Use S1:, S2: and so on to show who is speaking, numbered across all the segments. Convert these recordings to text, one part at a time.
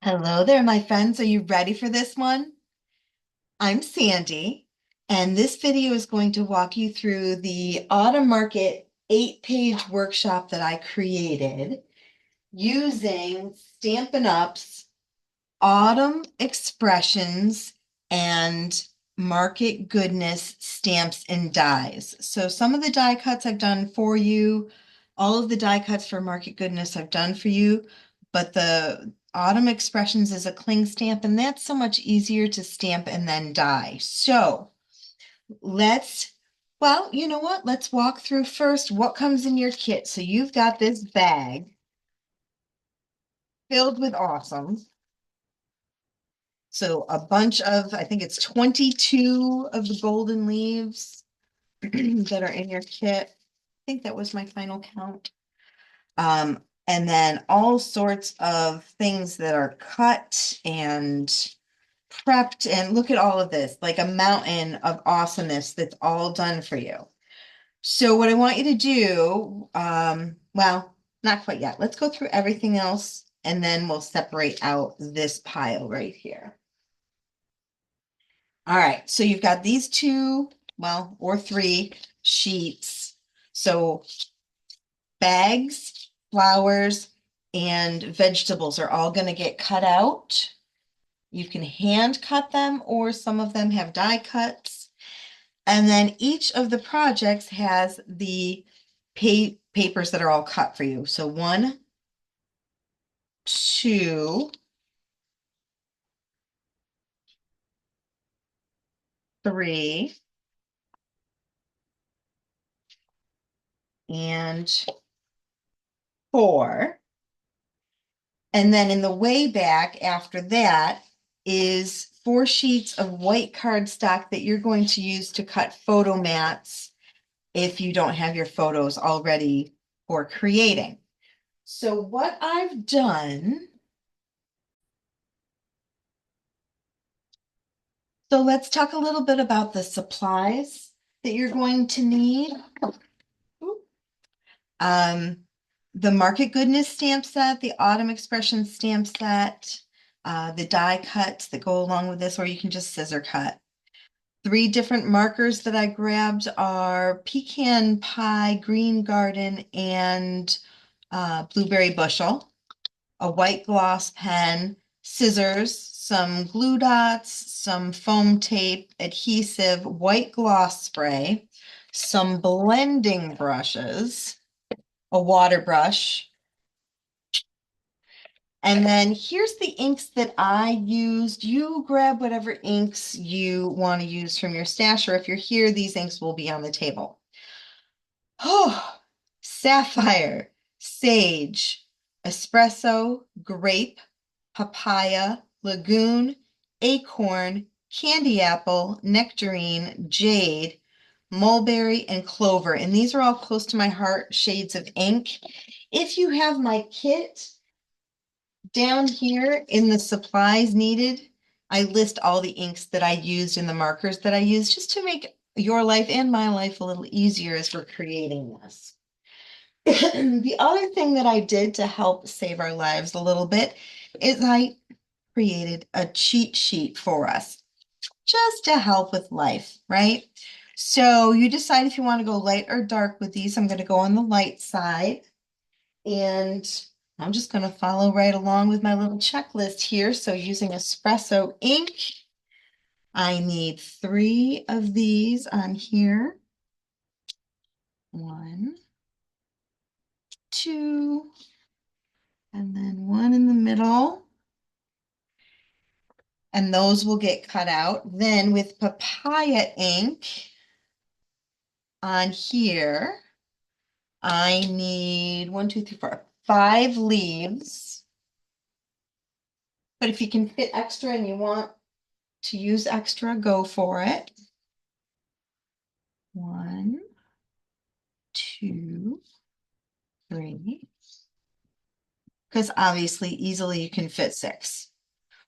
S1: Hello there, my friends. Are you ready for this one? I'm Sandy, and this video is going to walk you through the Autumn Market 8-page workshop that I created using Stampin' Up's Autumn Expressions and Market Goodness stamps and dies. So some of the die cuts I've done for you, all of the die cuts for Market Goodness I've done for you, but the Autumn Expressions is a cling stamp, and that's so much easier to stamp and then die. So well, you know what? Let's walk through first what comes in your kit. So you've got this bag filled with awesome. So a bunch of, I think it's 22 of the golden leaves that are in your kit. I think that was my final count. And then all sorts of things that are cut and prepped. And look at all of this, like a mountain of awesomeness that's all done for you. So what I want you to do, well, not quite yet. Let's go through everything else and then we'll separate out this pile right here. All right, so you've got these two, well, or three sheets. So bags, flowers, and vegetables are all going to get cut out. You can hand cut them, or some of them have die cuts. And then each of the projects has the papers that are all cut for you. So 1, 2, 3, and 4. And then in the way back after that is 4 sheets of white cardstock that you're going to use to cut photo mats if you don't have your photos already for creating. So what I've done, so let's talk a little bit about the supplies that you're going to need. Um, the Market Goodness stamp set, the Autumn Expression stamp set, the die cuts that go along with this, or you can just scissor cut. 3 different markers that I grabbed are Pecan Pie, Green Garden, and Blueberry Bushel. A white gloss pen, scissors, some glue dots, some foam tape, adhesive, white gloss spray, some blending brushes, a water brush. And then here's the inks that I used. You grab whatever inks you want to use from your stash, or if you're here, these inks will be on the table. Oh, sapphire, sage, espresso, grape, papaya, lagoon, acorn, candy apple, nectarine, jade, mulberry, and clover. And these are all close to my heart shades of ink. If you have my kit, down here in the supplies needed, I list all the inks that I used and the markers that I used just to make your life and my life a little easier as we're creating this. The other thing that I did to help save our lives a little bit is I created a cheat sheet for us just to help with life, right? So you decide if you want to go light or dark with these. I'm going to go on the light side. And I'm just going to follow right along with my little checklist here. So using espresso ink, I need 3 of these on here. 1, 2, and then 1 in the middle. And those will get cut out. Then with papaya ink on here, I need 1, 2, 3, 4, 5 leaves. But if you can fit extra and you want to use extra, go for it. 1, 2, 3. Because obviously easily you can fit 6.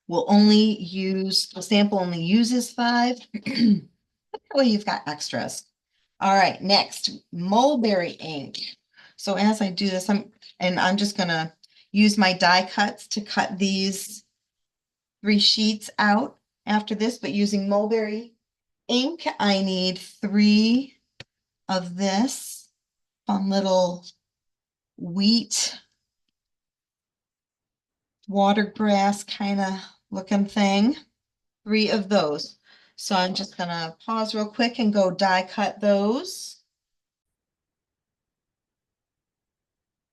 S1: The sample only uses 5. That way you've got extras. All right, next, mulberry ink. So as I do this, I'm just gonna use my die cuts to cut these 3 sheets out after this, but using mulberry ink, I need 3 of this fun little wheat watergrass kind of looking thing. 3 of those. So I'm just gonna pause real quick and go die cut those.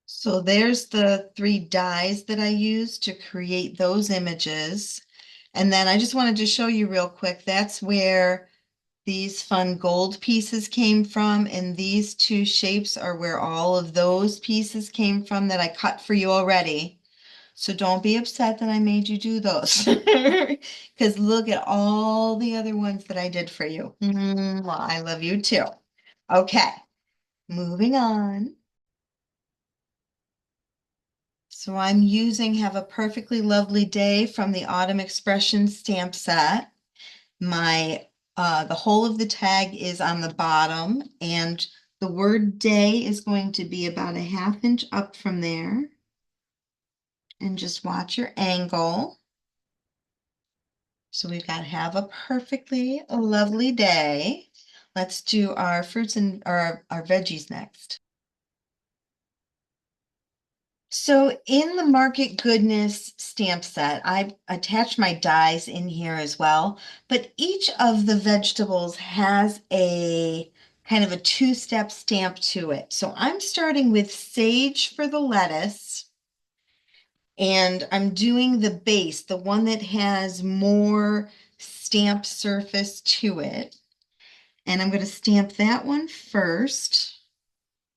S1: So there's the 3 dies that I used to create those images. And then I just wanted to show you real quick, that's where these fun gold pieces came from, and these 2 shapes are where all of those pieces came from that I cut for you already. So don't be upset that I made you do those. Because look at all the other ones that I did for you. Well, I love you too. Okay, moving on. So I'm using Have a Perfectly Lovely Day from the Autumn Expressions stamp set. My the whole of the tag is on the bottom, and the word day is going to be about a 1/2 inch up from there. And just watch your angle. So we've got Have a Perfectly Lovely Day. Let's do our fruits and our veggies next. So in the Market Goodness stamp set, I attached my dies in here as well, but each of the vegetables has a kind of a 2-step stamp to it. So I'm starting with sage for the lettuce, and I'm doing the base, the one that has more stamp surface to it. And I'm going to stamp that one first.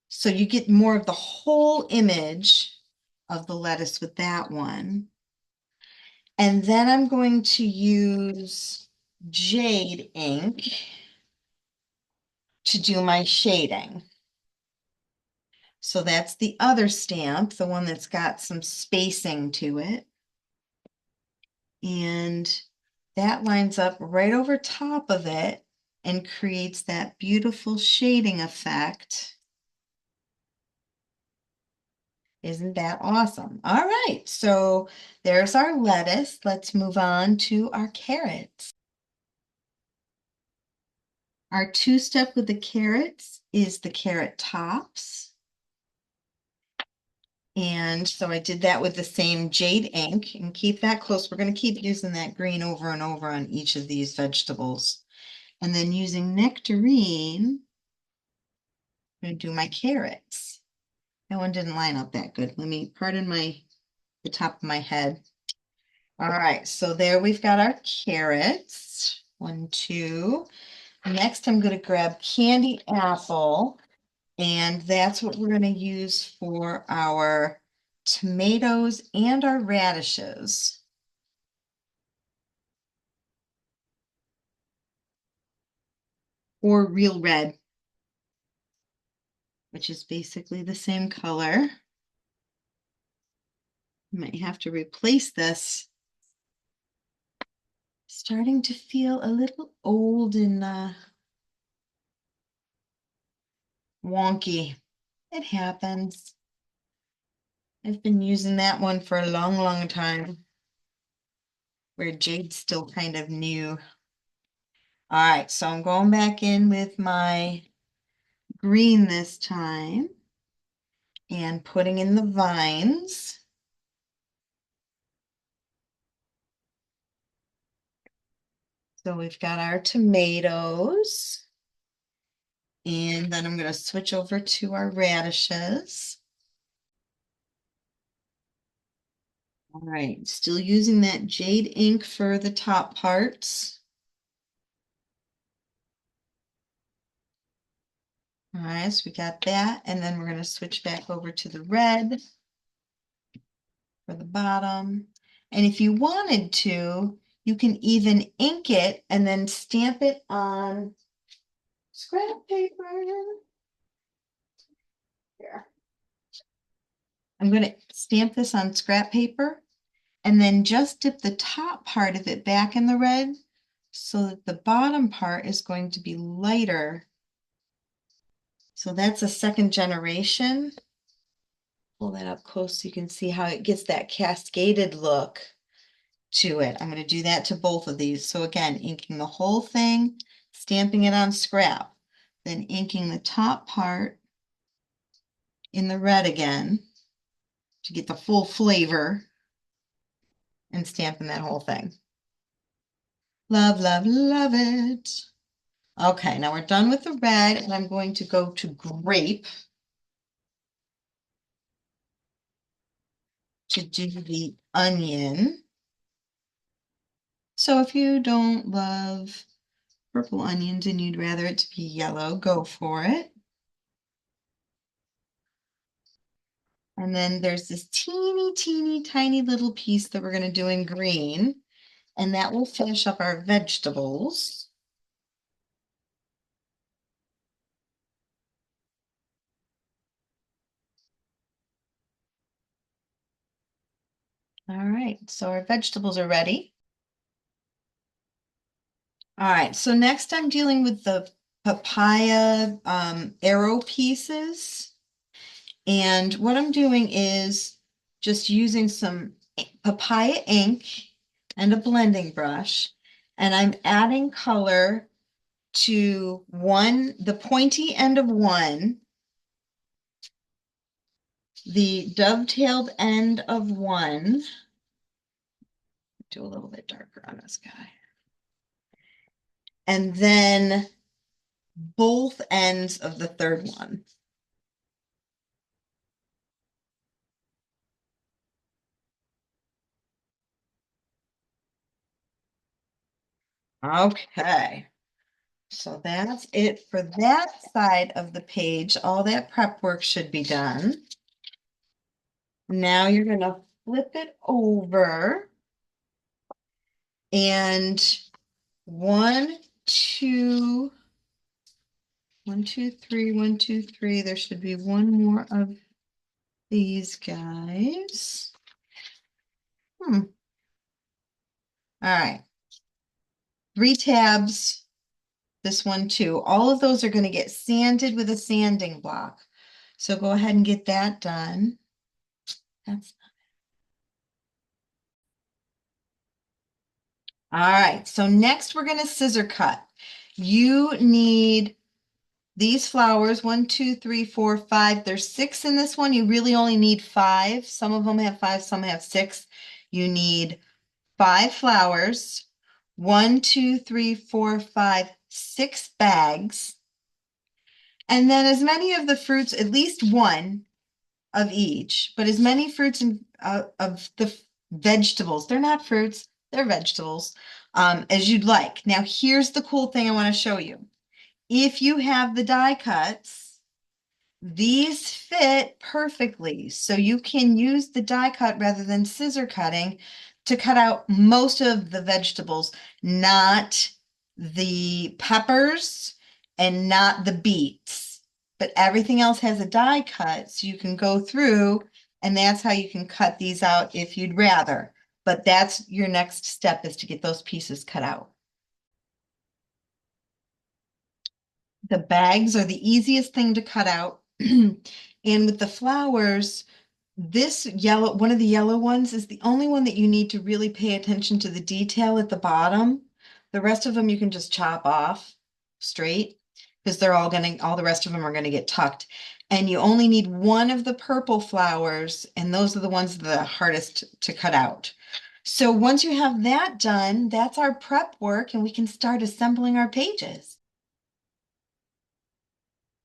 S1: So you get more of the whole image of the lettuce with that one. And then I'm going to use jade ink to do my shading. So that's the other stamp, the one that's got some spacing to it. And that lines up right over top of it and creates that beautiful shading effect. Isn't that awesome? All right, so there's our lettuce. Let's move on to our carrots. Our 2-step with the carrots is the carrot tops. And so I did that with the same jade ink, and keep that close. We're going to keep using that green over and over on each of these vegetables. And then using nectarine, I'm going to do my carrots. That one didn't line up that good. Let me pardon the top of my head. All right, so there we've got our carrots. 1, 2. Next, I'm going to grab candy apple, and that's what we're going to use for our tomatoes and our radishes. Or real red, which is basically the same color. Might have to replace this. Starting to feel a little old and wonky. It happens. I've been using that one for a long, long time, where jade's still kind of new. All right, so I'm going back in with my green this time and putting in the vines. So we've got our tomatoes, and then I'm going to switch over to our radishes. All right, still using that jade ink for the top parts. All right, so we got that, and then we're going to switch back over to the red for the bottom. And if you wanted to, you can even ink it and then stamp it on scrap paper. Here. I'm going to stamp this on scrap paper and then just dip the top part of it back in the red so that the bottom part is going to be lighter. So that's a second generation. Pull that up close so you can see how it gets that cascaded look. to it. I'm going to do that to both of these. So again, inking the whole thing, stamping it on scrap, then inking the top part in the red again to get the full flavor and stamping that whole thing. Love, love, love it. Okay, now we're done with the red and I'm going to go to grape to do the onion. So if you don't love purple onions and you'd rather it to be yellow, go for it. And then there's this teeny, teeny, tiny little piece that we're going to do in green, and that will finish up our vegetables. All right, so our vegetables are ready. All right, so next I'm dealing with the papaya arrow pieces. And what I'm doing is just using some papaya ink and a blending brush, and I'm adding color to the pointy end of one, the dovetailed end of one. Do a little bit darker on this guy. And then both ends of the third one. Okay. So that's it for that side of the page. All that prep work should be done. Now you're going to flip it over and one, two, 1, 2, 3, 1, 2, 3. There should be one more of these guys. All right. 3 tabs. This one too. All of those are going to get sanded with a sanding block. So go ahead and get that done. That's all right. So next we're going to scissor cut. You need these flowers, 1, 2, 3, 4, 5. There's 6 in this one. You really only need 5. Some of them have 5, some have 6. You need 5 flowers, 1, 2, 3, 4, 5, 6 bags, and then as many of the fruits, at least one of each, but as many fruits and of the vegetables, they're not fruits, they're vegetables, as you'd like. Now, here's the cool thing I want to show you. If you have the die cuts, these fit perfectly. So you can use the die cut rather than scissor cutting to cut out most of the vegetables, not the peppers and not the beets. But everything else has a die cut, so you can go through and that's how you can cut these out if you'd rather. But that's your next step, is to get those pieces cut out. The bags are the easiest thing to cut out. And with the flowers, this yellow, one of the yellow ones is the only one that you need to really pay attention to the detail at the bottom. The rest of them you can just chop off straight because all the rest of them are gonna get tucked. And you only need one of the purple flowers, and those are the ones that are the hardest to cut out. So once you have that done, that's our prep work, and we can start assembling our pages.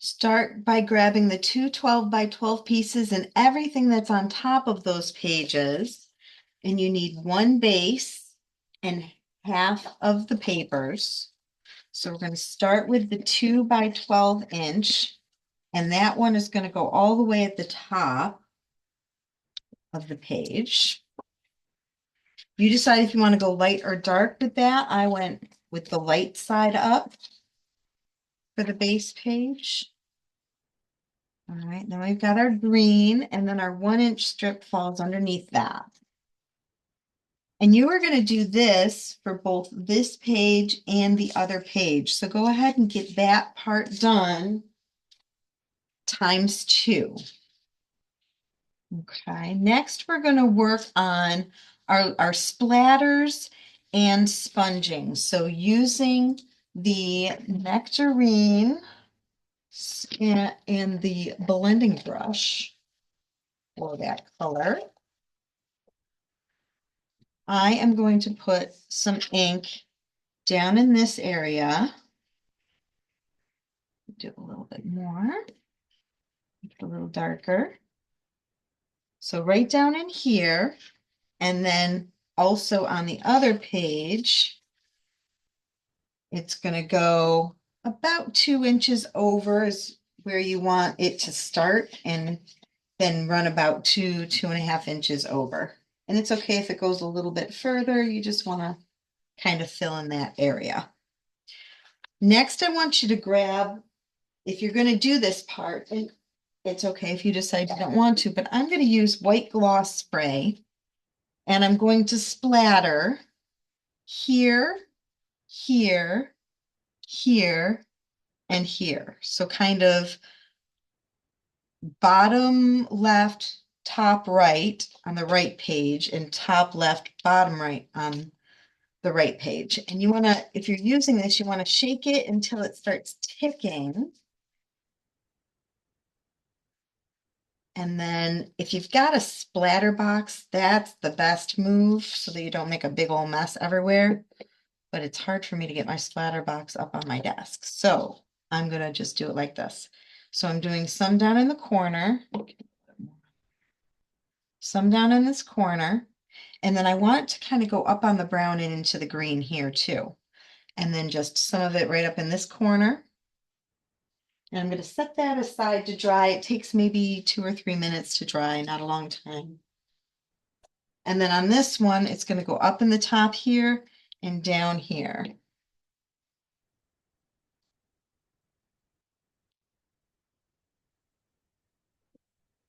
S1: Start by grabbing the 2 12 by 12 pieces and everything that's on top of those pages. And you need one base and half of the papers. So we're going to start with the 2 by 12 inch. And that one is going to go all the way at the top of the page. You decide if you want to go light or dark with that. I went with the light side up for the base page. All right, now we've got our green, and then our 1 inch strip falls underneath that. And you are going to do this for both this page and the other page. So go ahead and get that part done ×2. Okay, next we're going to work on our splatters and sponging. So using the nectarine and the blending brush for that color, I am going to put some ink down in this area. Do a little bit more, make it a little darker. So right down in here, and then also on the other page, it's going to go about 2 inches over is where you want it to start, and then run about 2.5 inches over. And it's okay if it goes a little bit further. You just want to kind of fill in that area. Next, I want you to grab, if you're going to do this part, and it's okay if you decide you don't want to, but I'm going to use white gloss spray, and I'm going to splatter here, here, here, and here. So kind of bottom left, top right on the right page, and top left, bottom right on the right page. And you want to, if you're using this, you want to shake it until it starts ticking. And then if you've got a splatter box, that's the best move so that you don't make a big old mess everywhere. But it's hard for me to get my splatter box up on my desk. So I'm going to just do it like this. So I'm doing some down in the corner, some down in this corner, and then I want it to kind of go up on the brown and into the green here too. And then just some of it right up in this corner. And I'm going to set that aside to dry. It takes maybe 2 or 3 minutes to dry, not a long time. And then on this one, it's going to go up in the top here and down here.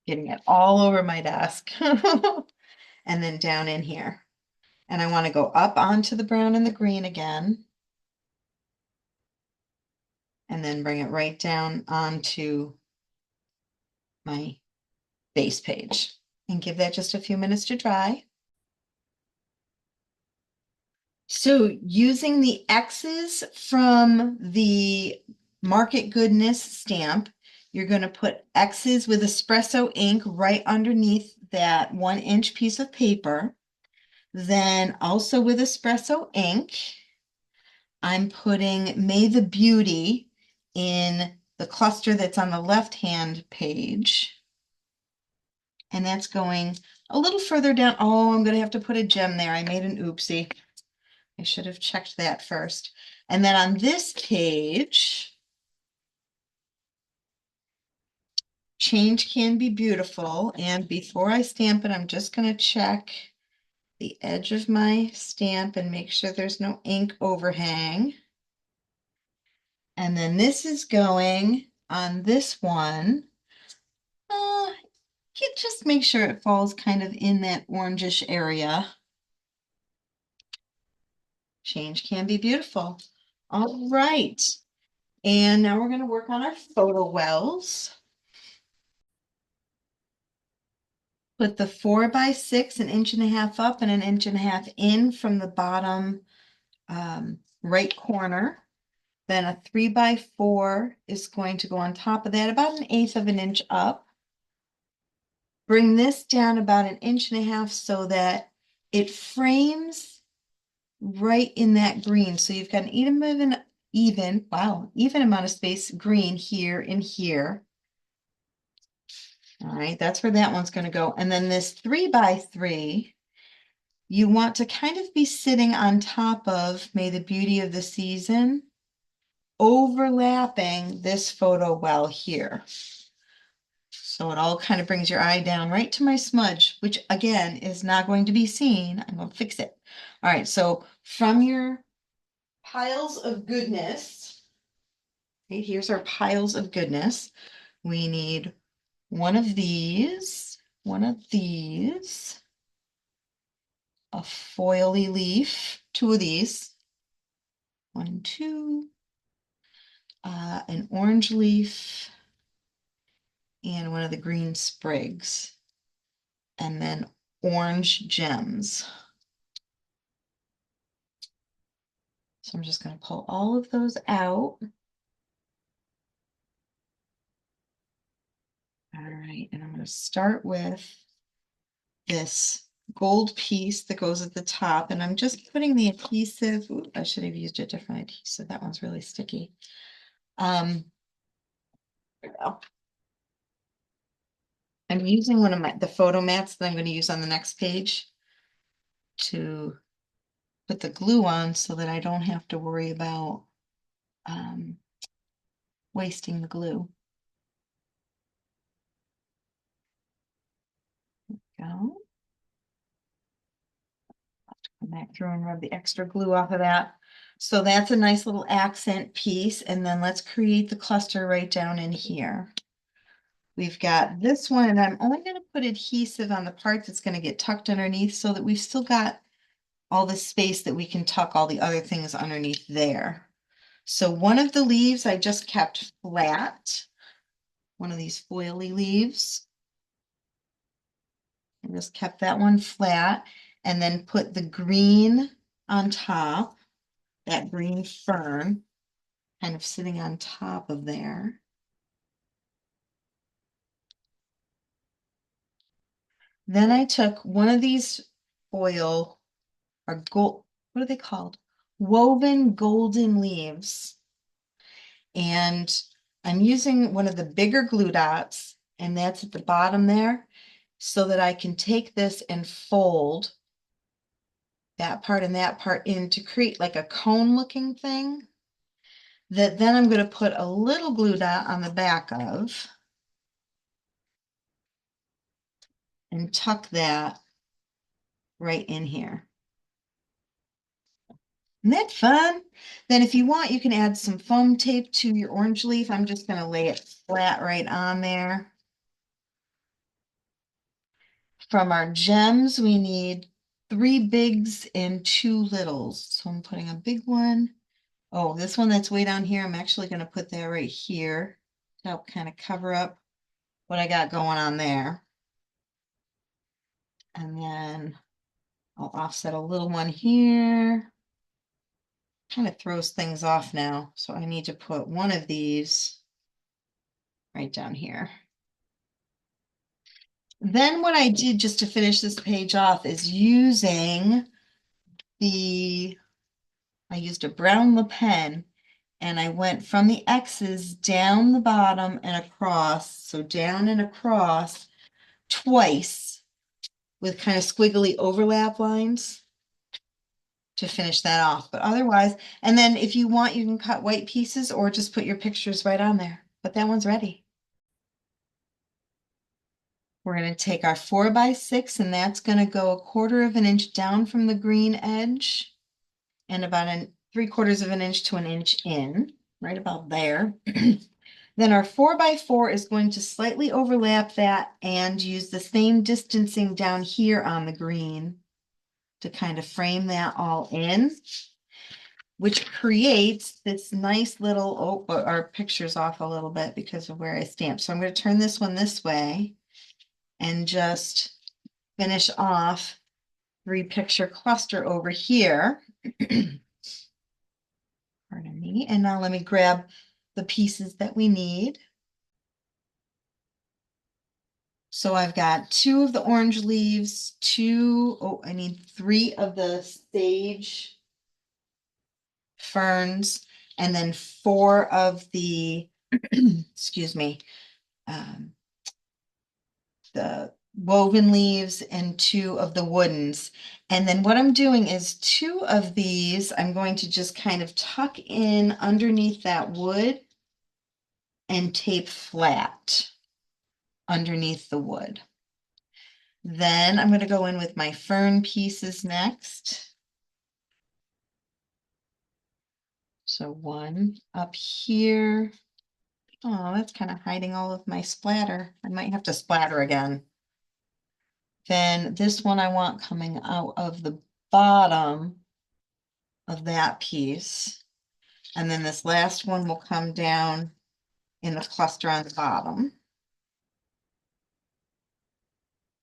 S1: Getting it all over my desk. And then down in here. And I want to go up onto the brown and the green again. And then bring it right down onto my base page. And give that just a few minutes to dry. So using the X's from the Market Goodness stamp, you're going to put X's with espresso ink right underneath that 1-inch piece of paper. Then also with espresso ink, I'm putting May the Beauty in the cluster that's on the left-hand page. And that's going a little further down. Oh, I'm going to have to put a gem there. I made an oopsie. I should have checked that first. And then on this page, change can be beautiful. And before I stamp it, I'm just going to check the edge of my stamp and make sure there's no ink overhang. And then this is going on this one. You just make sure it falls kind of in that orangish area. Change can be beautiful. All right. And now we're going to work on our photo wells. Put the 4x6 1.5 inches up and 1.5 inches in from the bottom right corner. Then a 3x4 is going to go on top of that, about 1/8 of an inch up. Bring this down about 1.5 inches so that it frames right in that green. So you've got an even amount of space green here and here. All right, that's where that one's going to go. And then this 3x3, you want to kind of be sitting on top of May the Beauty of the Season, overlapping this photo well here. So it all kind of brings your eye down right to my smudge, which again is not going to be seen. I'm going to fix it. All right, so from your piles of goodness, right, here's our piles of goodness. We need one of these, a foily leaf, 2 of these, 1 and 2, an orange leaf, and one of the green sprigs, and then orange gems. So I'm just going to pull all of those out. All right, and I'm going to start with this gold piece that goes at the top, and I'm just putting the adhesive. Ooh, I should have used a different adhesive. That one's really sticky. There we go. I'm using one of the photo mats that I'm going to use on the next page to put the glue on so that I don't have to worry about wasting the glue. Go. Come back through and rub the extra glue off of that. So that's a nice little accent piece. And then let's create the cluster right down in here. We've got this one, and I'm only going to put adhesive on the part that's going to get tucked underneath so that we've still got all the space that we can tuck all the other things underneath there. So one of the leaves I just kept flat, one of these foily leaves. I just kept that one flat and then put the green on top, that green fern kind of sitting on top of there. Then I took one of these foil or gold, what are they called? Woven golden leaves. And I'm using one of the bigger glue dots, and that's at the bottom there, so that I can take this and fold that part and that part in to create like a cone looking thing that then I'm going to put a little glue dot on the back of and tuck that right in here. Isn't that fun? Then if you want, you can add some foam tape to your orange leaf. I'm just going to lay it flat right on there. From our gems, we need 3 bigs and 2 littles. So I'm putting a big one. Oh, this one that's way down here, I'm actually going to put that right here to help kind of cover up what I got going on there. And then I'll offset a little one here. Kind of throws things off now. So I need to put one of these right down here. Then what I did just to finish this page off is using I used a brown Le Pen, and I went from the X's down the bottom and across. So down and across twice with kind of squiggly overlap lines to finish that off. But otherwise, and then if you want, you can cut white pieces or just put your pictures right on there. But that one's ready. We're going to take our 4x6, and that's going to go 1/4 of an inch down from the green edge and about 3/4 of an inch to an inch in, right about there. Then our 4x4 is going to slightly overlap that and use the same distancing down here on the green to kind of frame that all in, which creates this nice little, oh, our picture's off a little bit because of where I stamped. So I'm going to turn this one this way and just finish off 3-picture cluster over here. Pardon me. And now let me grab the pieces that we need. So I've got 2 of the orange leaves, I need 3 of the sage ferns, and then 4 of the, excuse me, the woven leaves and 2 of the woodens. And then what I'm doing is 2 of these, I'm going to just kind of tuck in underneath that wood and tape flat underneath the wood. Then I'm going to go in with my fern pieces next. So 1 up here. Oh, that's kind of hiding all of my splatter. I might have to splatter again. Then this one I want coming out of the bottom of that piece. And then this last one will come down in the cluster on the bottom.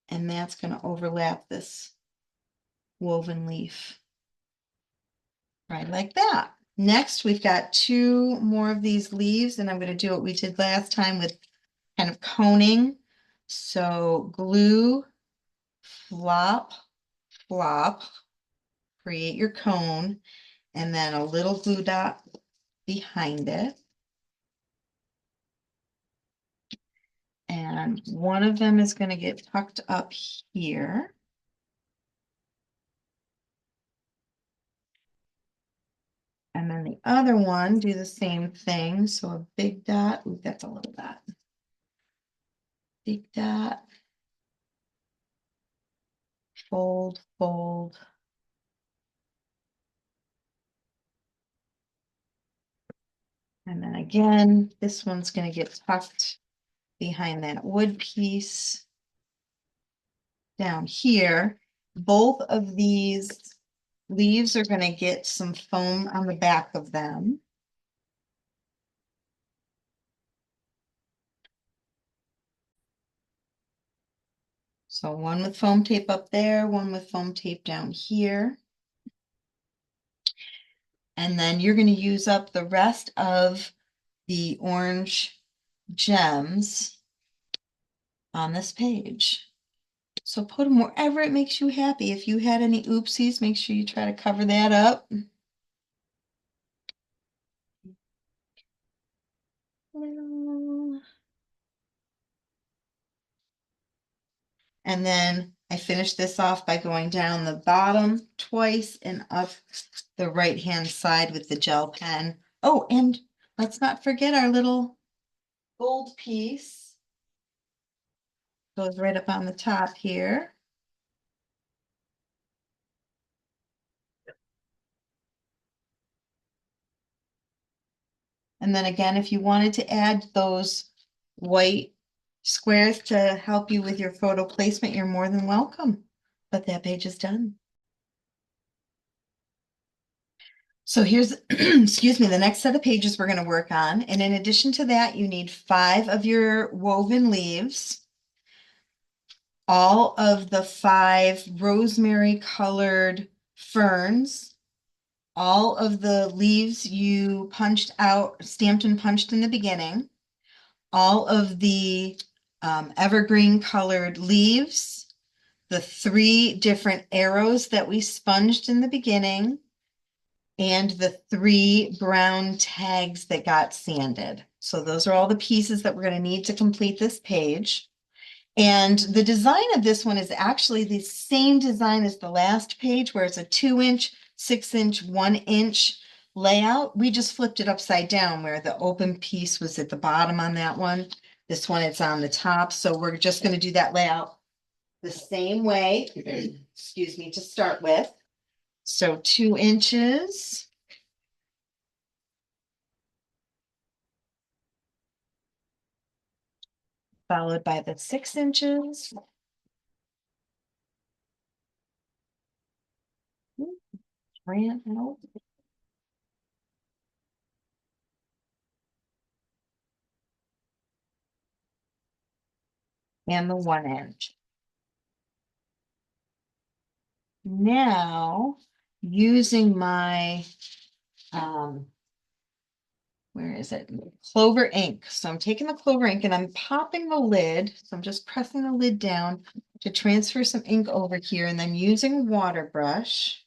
S1: And that's going to overlap this woven leaf. Right like that. Next, we've got two more of these leaves, and I'm going to do what we did last time with kind of coning. So glue, flop, flop, create your cone, and then a little glue dot behind it. And one of them is going to get tucked up here. And then the other one, do the same thing. So a big dot, ooh, that's a little dot. Big dot, fold, fold. And then again, this one's going to get tucked behind that wood piece down here. Both of these leaves are going to get some foam on the back of them. So one with foam tape up there, one with foam tape down here. And then you're going to use up the rest of the orange gems on this page. So put them wherever it makes you happy. If you had any oopsies, make sure you try to cover that up. And then I finish this off by going down the bottom twice and up the right-hand side with the gel pen. Oh, and let's not forget our little gold piece. Goes right up on the top here. And then again, if you wanted to add those white squares to help you with your photo placement, you're more than welcome. But that page is done. So here's, excuse me, the next set of pages we're going to work on. And in addition to that, you need 5 of your woven leaves, all of the 5 rosemary colored ferns, all of the leaves you punched out, stamped and punched in the beginning, all of the evergreen colored leaves, the 3 different arrows that we sponged in the beginning, and the 3 brown tags that got sanded. So those are all the pieces that we're going to need to complete this page. And the design of this one is actually the same design as the last page, where it's a 2-inch, 6-inch, 1-inch layout. We just flipped it upside down, where the open piece was at the bottom on that one. This one, it's on the top. So we're just going to do that layout the same way, excuse me, to start with. So 2 inches. Followed by the 6 inches. Ran out. And the 1 inch. Now, using my, where is it? Clover ink. So I'm taking the clover ink and I'm popping the lid. So I'm just pressing the lid down to transfer some ink over here, and then using a water brush.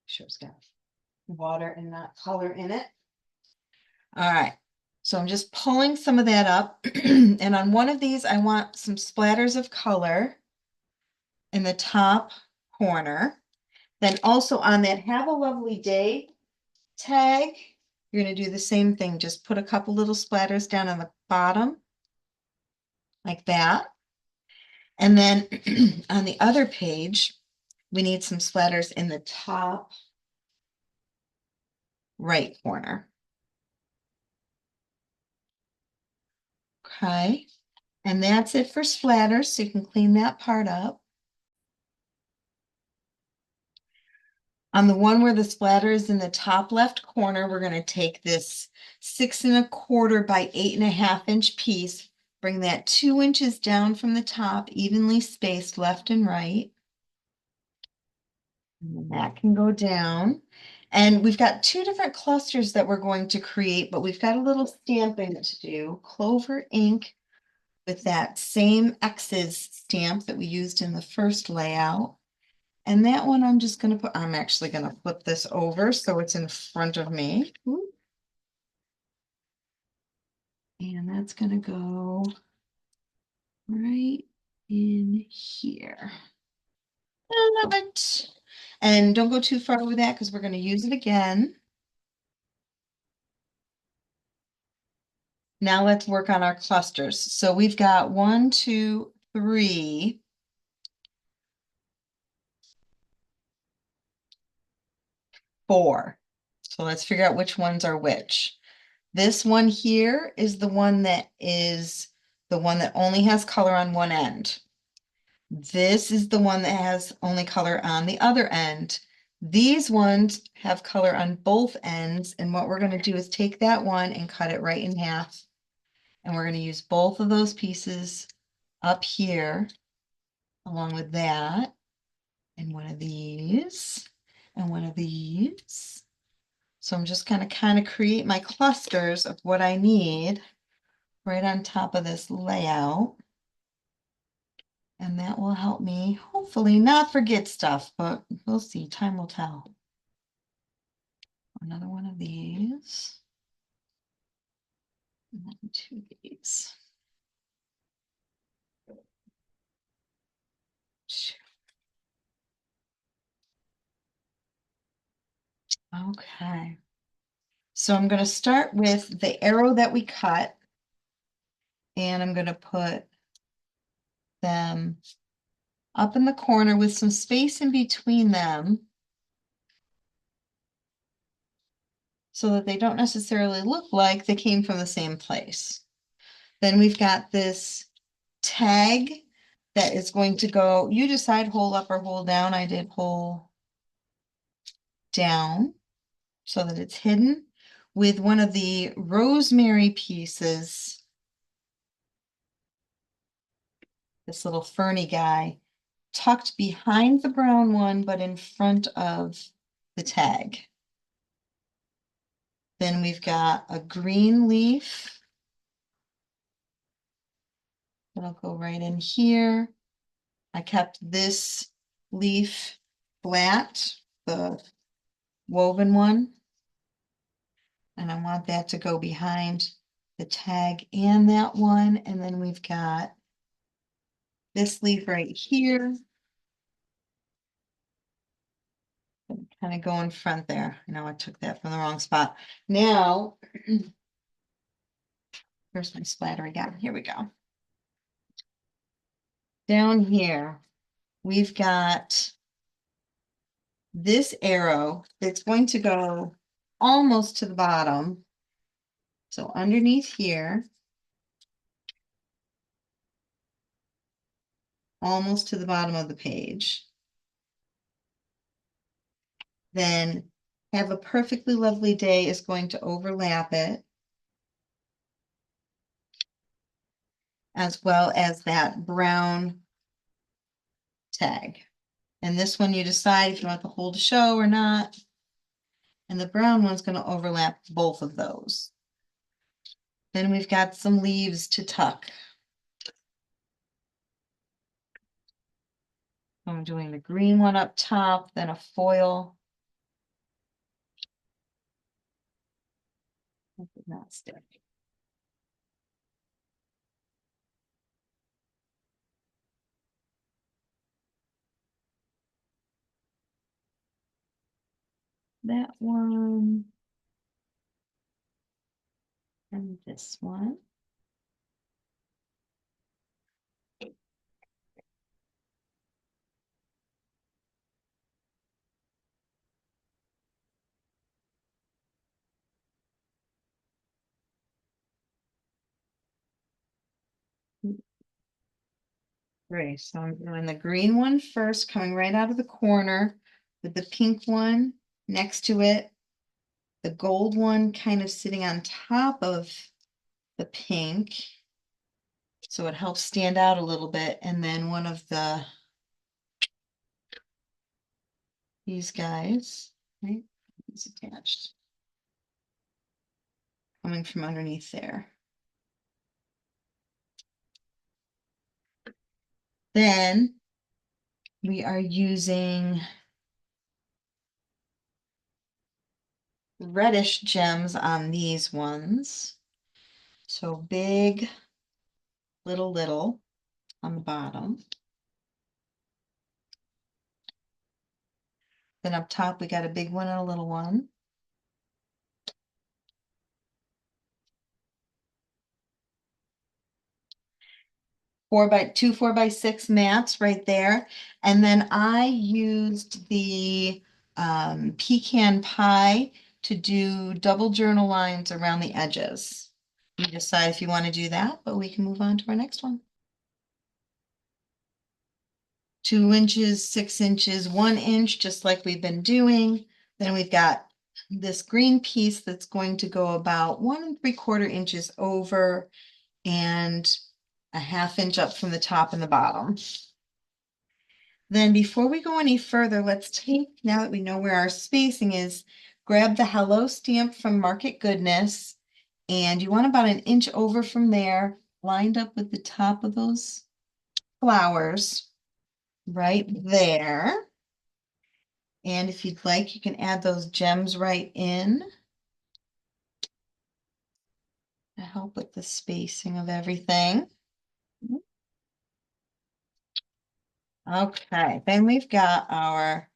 S1: Sure, it's got water and not color in it. All right. So I'm just pulling some of that up. And on one of these, I want some splatters of color in the top corner. Then also on that "Have a Lovely Day" tag, you're going to do the same thing. Just put a couple little splatters down on the bottom, like that. And then on the other page, we need some splatters in the top right corner. Okay. And that's it for splatters, so you can clean that part up. On the one where the splatter is in the top left corner, we're going to take this 6 1/4 by 8 1/2 inch piece, bring that 2 inches down from the top, evenly spaced left and right. And then that can go down. And we've got two different clusters that we're going to create, but we've got a little stamping to do. Clover ink with that same X's stamp that we used in the first layout. And that one I'm just going to put, I'm actually going to flip this over so it's in front of me. Ooh. And that's going to go right in here. I love it. And don't go too far with that because we're going to use it again. Now let's work on our clusters. So we've got 1, 2, 3, 4. So let's figure out which ones are which. This one here is the one that only has color on one end. This is the one that has only color on the other end. These ones have color on both ends. And what we're going to do is take that one and cut it right in half. And we're going to use both of those pieces up here along with that. And one of these and one of these. So I'm just going to kind of create my clusters of what I need right on top of this layout. And that will help me hopefully not forget stuff, but we'll see. Time will tell. Another one of these. And then 2 of these. Okay. So I'm going to start with the arrow that we cut. And I'm going to put them up in the corner with some space in between them so that they don't necessarily look like they came from the same place. Then we've got this tag that is going to go, you decide hole up or hole down. I did hole down so that it's hidden with one of the rosemary pieces, this little ferny guy, tucked behind the brown one, but in front of the tag. Then we've got a green leaf that'll go right in here. I kept this leaf flat, the woven one, and I want that to go behind the tag and that one. And then we've got this leaf right here. Kind of go in front there. I know I took that from the wrong spot. Now, where's my splatter again? Here we go. Down here, we've got this arrow that's going to go almost to the bottom. So underneath here, almost to the bottom of the page. Then have a perfectly lovely day is going to overlap it, as well as that brown tag. And this one you decide if you want the whole to show or not. And the brown one's going to overlap both of those. Then we've got some leaves to tuck. I'm doing the green one up top, then a foil. That did not stick. That one. And this one. Great. So I'm doing the green one first, coming right out of the corner with the pink one next to it. The gold one kind of sitting on top of the pink. So it helps stand out a little bit. And then one of the these guys, right? It's attached, coming from underneath there. Then we are using reddish gems on these ones. So big, little on the bottom. Then up top, we got a big one and a little one. Two 4x6 mats right there. And then I used the pecan pie to do double journal lines around the edges. You decide if you want to do that, but we can move on to our next one. 2 inches, 6 inches, 1 inch, just like we've been doing. Then we've got this green piece that's going to go about 1 3/4 inches over and a 1/2 inch up from the top and the bottom. Then before we go any further, let's take, now that we know where our spacing is, grab the Hello stamp from Market Goodness. And you want about 1 inch over from there, lined up with the top of those flowers right there. And if you'd like, you can add those gems right in to help with the spacing of everything. Okay, then we've got our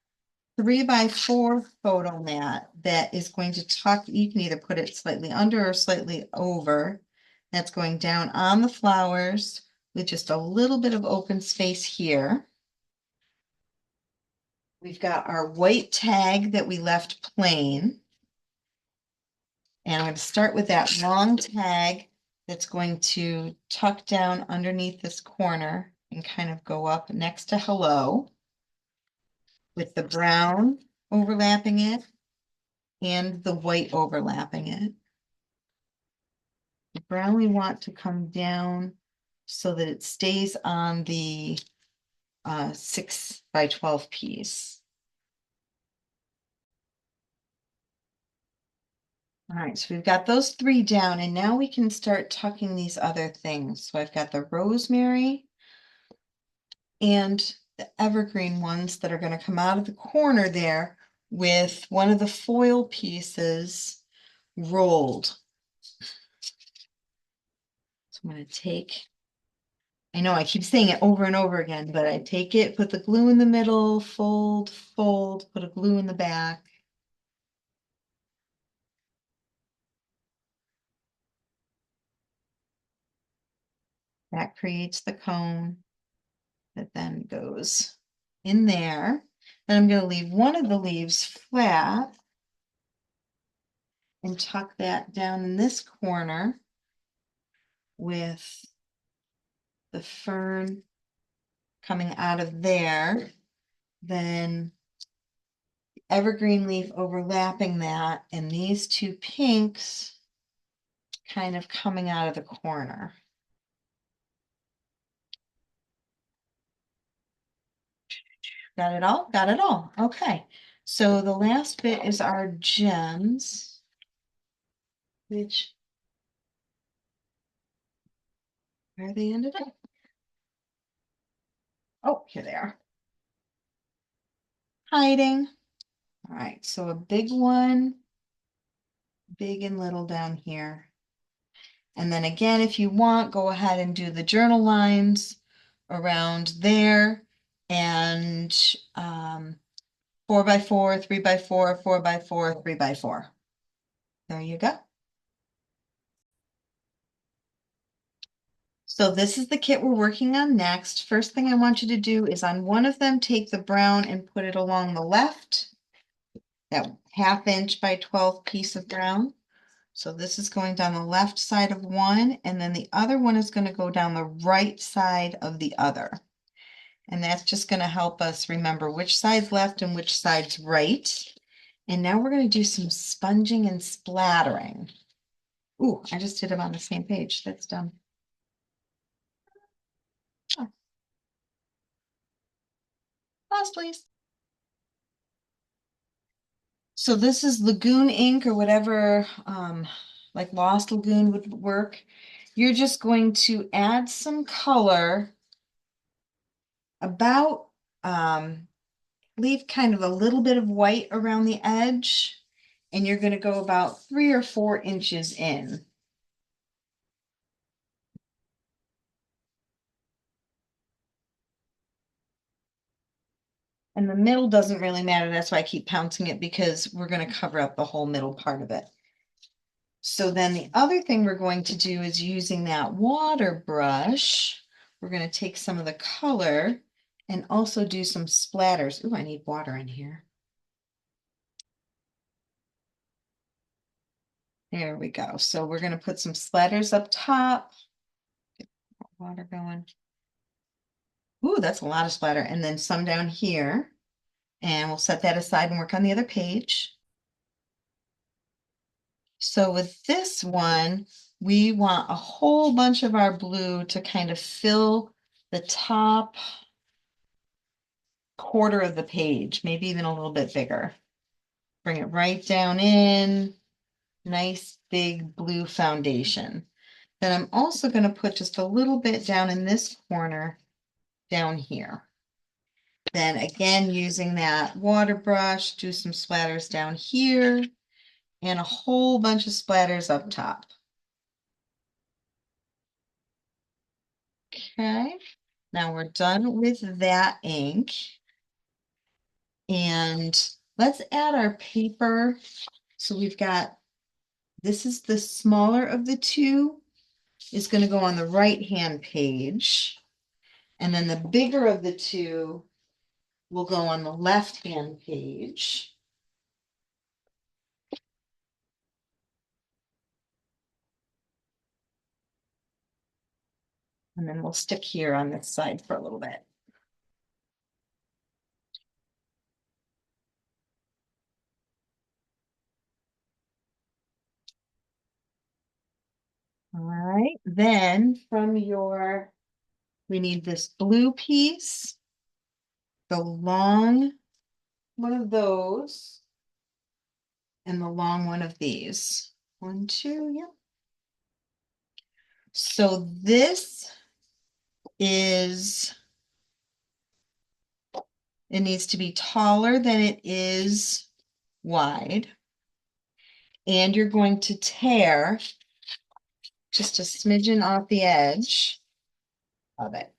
S1: 3x4 photo mat that is going to tuck, you can either put it slightly under or slightly over. That's going down on the flowers with just a little bit of open space here. We've got our white tag that we left plain. And I'm going to start with that long tag that's going to tuck down underneath this corner and kind of go up next to hello, with the brown overlapping it and the white overlapping it. The brown we want to come down so that it stays on the 6x12 piece. All right, so we've got those 3 down, and now we can start tucking these other things. So I've got the rosemary and the evergreen ones that are going to come out of the corner there with one of the foil pieces rolled. So I'm going to take, I know I keep saying it over and over again, but I take it, put the glue in the middle, fold, fold, put a glue in the back. That creates the cone that then goes in there. Then I'm going to leave one of the leaves flat and tuck that down in this corner with the fern coming out of there. Then evergreen leaf overlapping that, and these 2 pinks kind of coming out of the corner. Got it all? Got it all. Okay. So the last bit is our gems, which, where they ended up. Oh, here they are. Hiding. All right, so a big one, big and little down here. And then again, if you want, go ahead and do the journal lines around there, and 4x4, 3x4, 4x4, 3x4. There you go. So this is the kit we're working on next. First thing I want you to do is on one of them, take the brown and put it along the left, that 1/2 inch by 12 piece of brown. So this is going down the left side of one, and then the other one is going to go down the right side of the other. And that's just going to help us remember which side's left and which side's right. And now we're going to do some sponging and splattering. Ooh, I just did them on the same page. That's done. Oh. Pause, please. So this is Lagoon ink or whatever, like Lost Lagoon would work. You're just going to add some color about, leave kind of a little bit of white around the edge, and you're going to go about 3 or 4 inches in. And the middle doesn't really matter. That's why I keep pouncing it, because we're going to cover up the whole middle part of it. So then the other thing we're going to do is using that water brush, we're going to take some of the color and also do some splatters. Ooh, I need water in here. There we go. So we're going to put some splatters up top. Get water going. Ooh, that's a lot of splatter. And then some down here. And we'll set that aside and work on the other page. So with this one, we want a whole bunch of our blue to kind of fill the top quarter of the page, maybe even a little bit bigger. Bring it right down in, nice big blue foundation. Then I'm also going to put just a little bit down in this corner down here. Then again, using that water brush, do some splatters down here and a whole bunch of splatters up top. Okay, now we're done with that ink. And let's add our paper. So we've got, this is the smaller of the two, is going to go on the right-hand page. And then the bigger of the two will go on the left-hand page. And then we'll stick here on this side for a little bit. All right, then from your, we need this blue piece, the long one of those, and the long one of these. 1, 2, yeah. So this is, it needs to be taller than it is wide. And you're going to tear just a smidgen off the edge of it,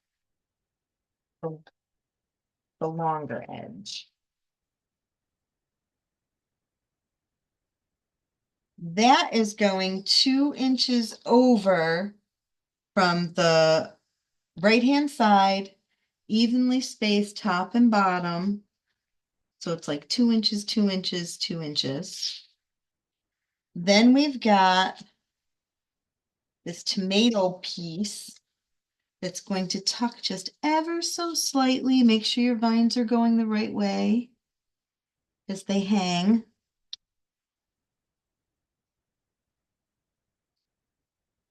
S1: the longer edge. That is going 2 inches over from the right-hand side, evenly spaced top and bottom. So it's like 2 inches, 2 inches, 2 inches. Then we've got this tomato piece that's going to tuck just ever so slightly. Make sure your vines are going the right way as they hang.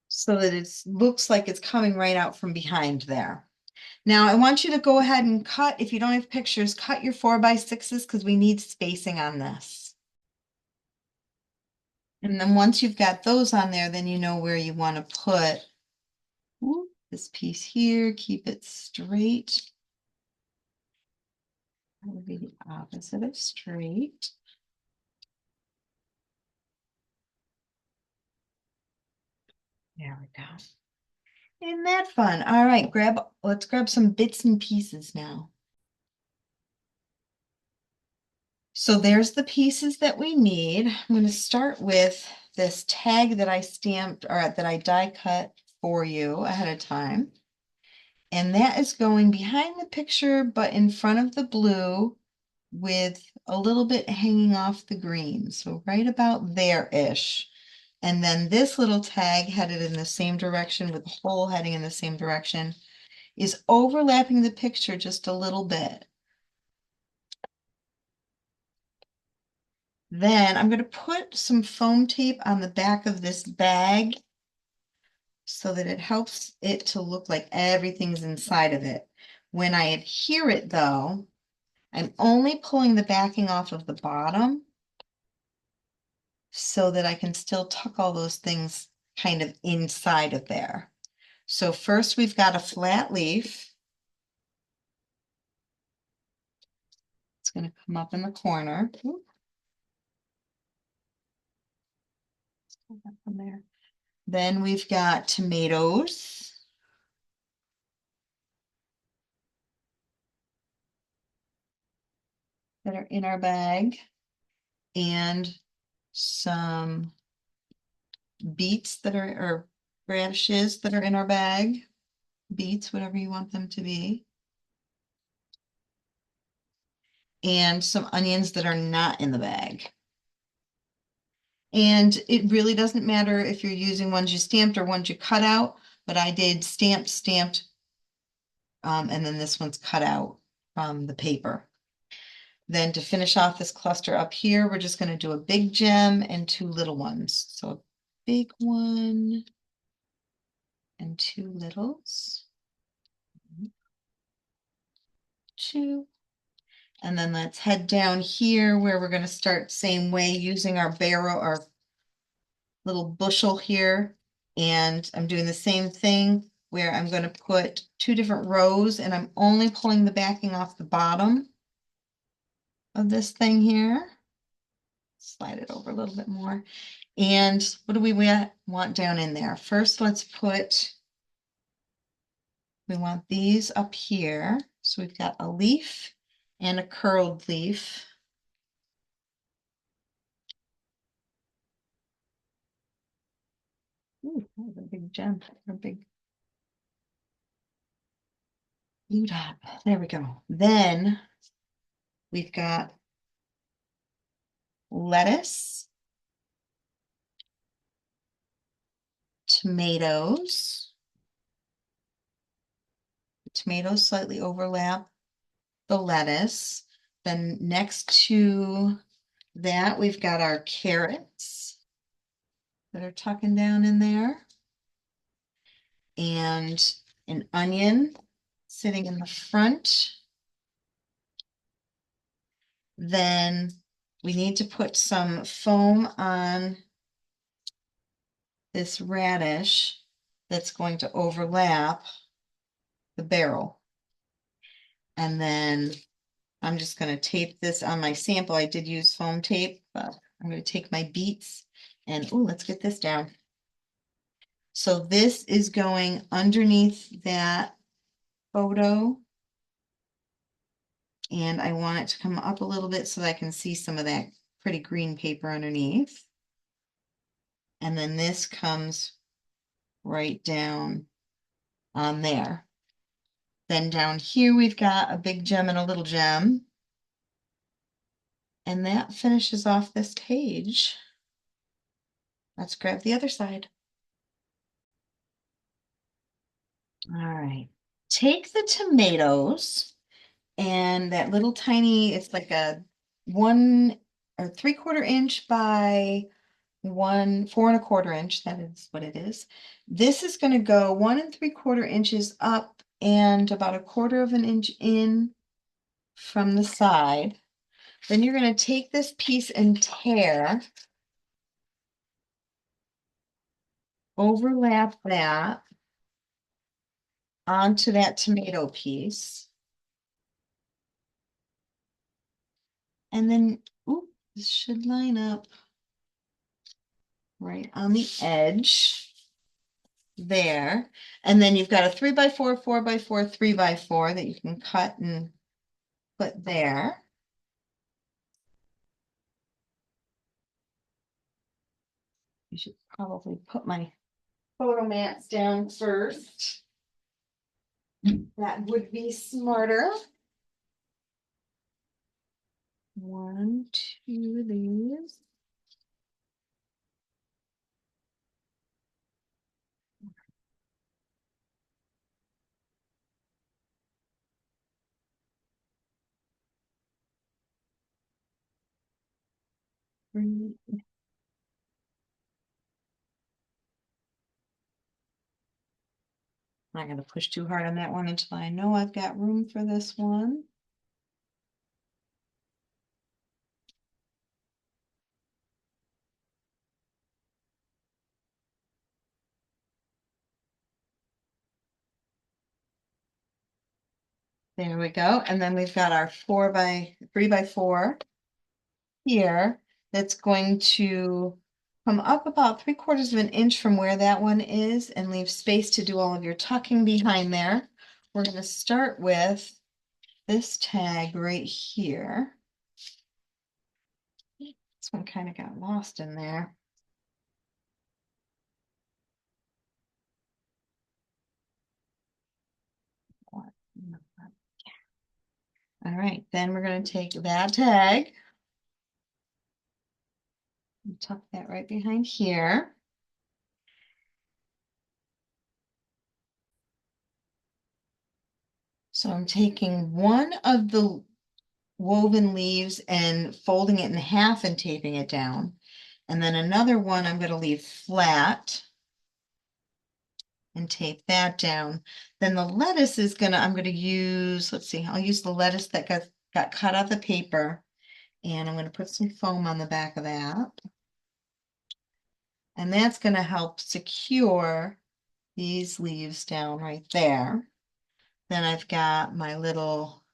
S1: So that it looks like it's coming right out from behind there. Now I want you to go ahead and cut, if you don't have pictures, cut your 4x6s because we need spacing on this. And then once you've got those on there, then you know where you want to put this piece here, keep it straight. That would be the opposite of straight. There we go. Isn't that fun? All right, let's grab some bits and pieces now. So there's the pieces that we need. I'm going to start with this tag that I stamped, or that I die cut for you ahead of time. And that is going behind the picture, but in front of the blue with a little bit hanging off the green. So right about there-ish. And then this little tag headed in the same direction with the hole heading in the same direction is overlapping the picture just a little bit. Then I'm going to put some foam tape on the back of this bag so that it helps it to look like everything's inside of it. When I adhere it though, I'm only pulling the backing off of the bottom so that I can still tuck all those things kind of inside of there. So first we've got a flat leaf. It's going to come up in the corner. Oop. Let's go back from there. Then we've got tomatoes. That are in our bag, and some beets that are, or radishes that are in our bag. Beets, whatever you want them to be. And some onions that are not in the bag. And it really doesn't matter if you're using ones you stamped or ones you cut out, but I did stamped, and then this one's cut out from the paper. Then to finish off this cluster up here, we're just going to do a big gem and two little ones. So a big one and two littles. Two. And then let's head down here where we're going to start same way using our barrel, our little bushel here. And I'm doing the same thing where I'm going to put two different rows, and I'm only pulling the backing off the bottom of this thing here. Slide it over a little bit more. And what do we want down in there? First, let's put, we want these up here. So we've got a leaf and a curled leaf. Ooh, that was a big gem, a big blue dot. There we go. Then we've got lettuce, tomatoes. The tomatoes slightly overlap the lettuce. Then next to that, we've got our carrots that are tucking down in there. And an onion sitting in the front. Then we need to put some foam on this radish that's going to overlap the barrel. And then I'm just going to tape this on my sample. I did use foam tape, but I'm going to take my beets and, oh, let's get this down. So this is going underneath that photo. And I want it to come up a little bit so that I can see some of that pretty green paper underneath. And then this comes right down on there. Then down here, we've got a big gem and a little gem. And that finishes off this page. Let's grab the other side. All right. Take the tomatoes and that little tiny, it's like a 1 or 3/4 inch by 4 1/4 inch. That is what it is. This is going to go 1 3/4 inches up and about 1/4 of an inch in from the side. Then you're going to take this piece and tear, overlap that onto that tomato piece. And then, ooh, this should line up right on the edge there. And then you've got a 3x4, 4x4, 3x4 that you can cut and put there. I should probably put my photo mats down first. That would be smarter. 1, 2 of these. I'm not going to push too hard on that one until I know I've got room for this one. There we go. And then we've got our 3x4 here that's going to come up about 3/4 of an inch from where that one is and leave space to do all of your tucking behind there. We're going to start with this tag right here. This one kind of got lost in there. All right, then we're going to take that tag and tuck that right behind here. So I'm taking one of the woven leaves and folding it in half and taping it down. And then another one I'm going to leave flat and tape that down. Then the lettuce is I'm going to use, let's see, I'll use the lettuce that got cut out of the paper, and I'm going to put some foam on the back of that. And that's going to help secure these leaves down right there. Then I've got my little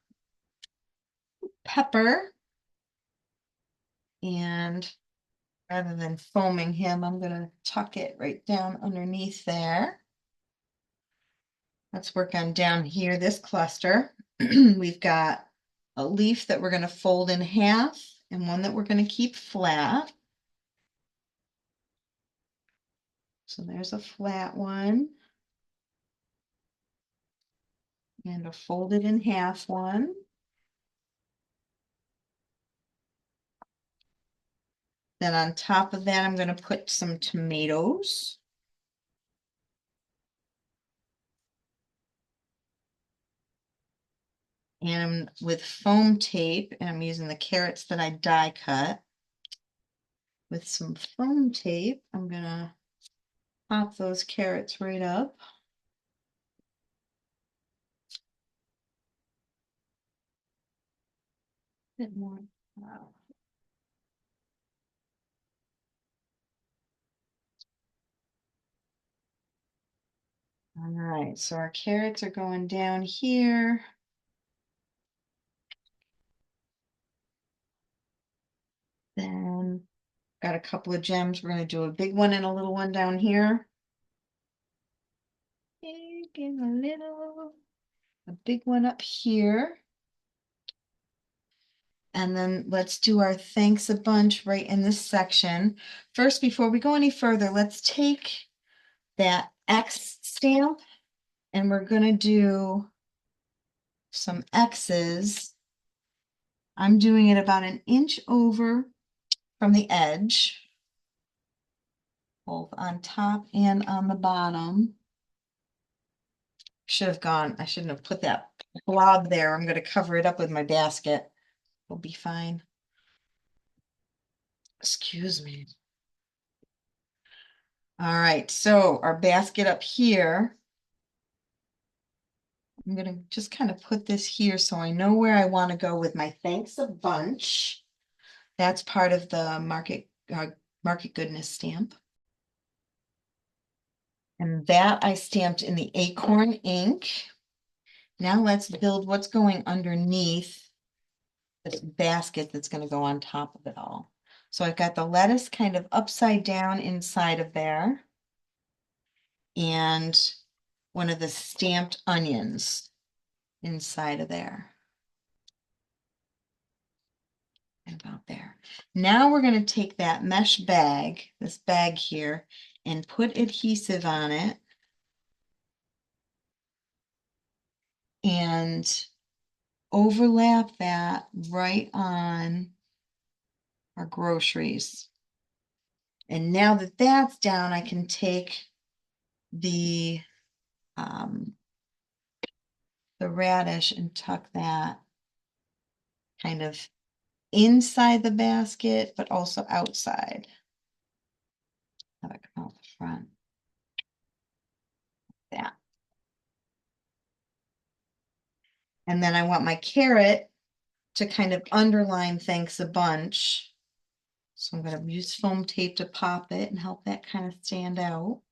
S1: pepper, and rather than foaming him, I'm going to tuck it right down underneath there. Let's work on down here, this cluster. We've got a leaf that we're going to fold in half and one that we're going to keep flat. So there's a flat one. And a folded in half one. Then on top of that, I'm going to put some tomatoes. And with foam tape, and I'm using the carrots that I die cut. With some foam tape, I'm going to pop those carrots right up. Bit more. Wow. All right, so our carrots are going down here. Then got a couple of gems. We're going to do a big one and a little one down here. Big and a little. A big one up here. And then let's do our thanks a bunch right in this section. First, before we go any further, let's take that X stamp and we're going to do some X's. I'm doing it about an inch over from the edge, both on top and on the bottom. I shouldn't have put that blob there. I'm going to cover it up with my basket. We'll be fine. Excuse me. All right, so our basket up here, I'm going to just kind of put this here so I know where I want to go with my thanks a bunch. That's part of the Market Goodness stamp. And that I stamped in the acorn ink. Now let's build what's going underneath this basket that's going to go on top of it all. So I've got the lettuce kind of upside down inside of there. And one of the stamped onions inside of there. And about there. Now we're going to take that mesh bag, this bag here, and put adhesive on it. And overlap that right on our groceries. And now that that's down, I can take the radish and tuck that kind of inside the basket, but also outside. Have it come out the front. That. And then I want my carrot to kind of underline thanks a bunch. So I'm going to use foam tape to pop it and help that kind of stand out.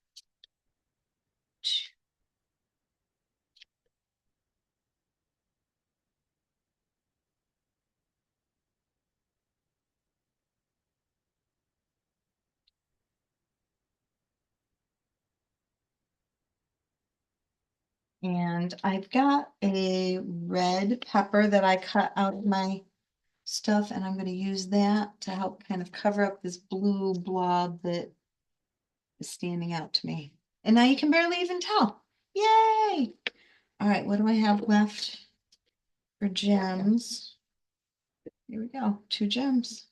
S1: And I've got a red pepper that I cut out of my stuff, and I'm going to use that to help kind of cover up this blue blob that is standing out to me. And now you can barely even tell. Yay! All right, what do I have left for gems? Here we go, 2 gems.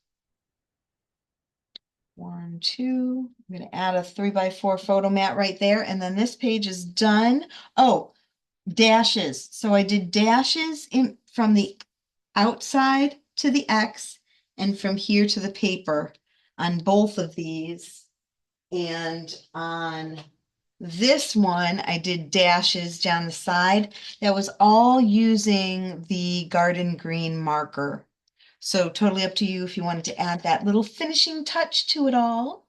S1: 1, 2. I'm going to add a 3x4 photo mat right there, and then this page is done. Oh, dashes. So I did dashes in from the outside to the X and from here to the paper on both of these. And on this one, I did dashes down the side. That was all using the garden green marker. So totally up to you if you wanted to add that little finishing touch to it all.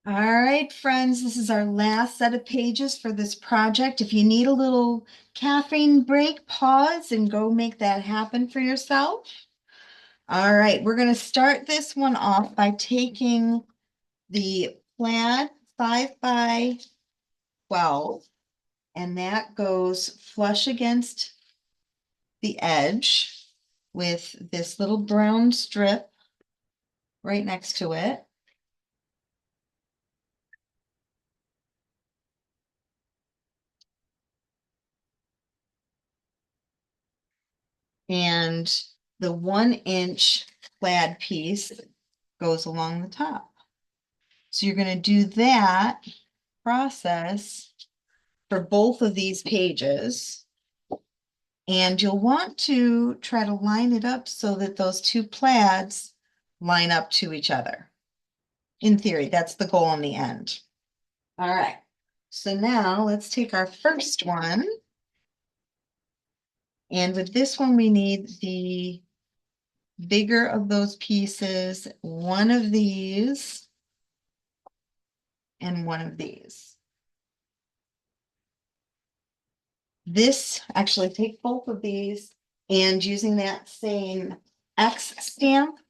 S1: All right, friends, this is our last set of pages for this project. If you need a little caffeine break, pause and go make that happen for yourself. All right, we're going to start this one off by taking the plaid 5x12, and that goes flush against the edge with this little brown strip right next to it. And the 1-inch plaid piece goes along the top. So you're going to do that process for both of these pages. And you'll want to try to line it up so that those two plaids line up to each other. In theory, that's the goal in the end. All right. So now let's take our first one. And with this one, we need the bigger of those pieces, one of these and one of these. This, actually take both of these and using that same X stamp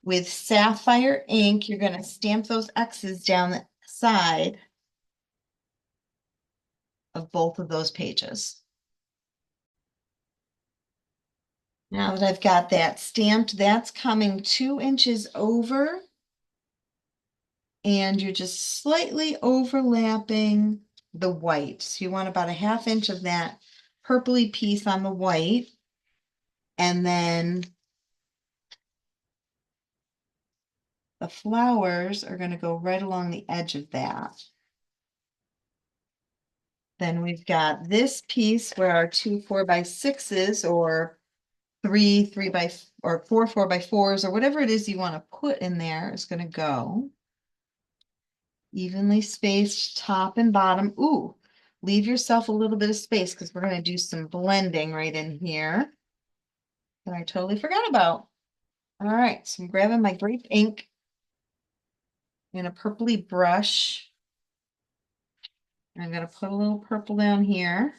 S1: with sapphire ink, you're going to stamp those X's down the side of both of those pages. Now that I've got that stamped, that's coming 2 inches over, and you're just slightly overlapping the white. So you want about a 1/2 inch of that purpley piece on the white, and then the flowers are going to go right along the edge of that. Then we've got this piece where our 2 4x6s or 4 4x4s or whatever it is you want to put in there is going to go. Evenly spaced top and bottom. Ooh, leave yourself a little bit of space because we're going to do some blending right in here that I totally forgot about. All right, so I'm grabbing my grape ink and a purpley brush. I'm going to put a little purple down here.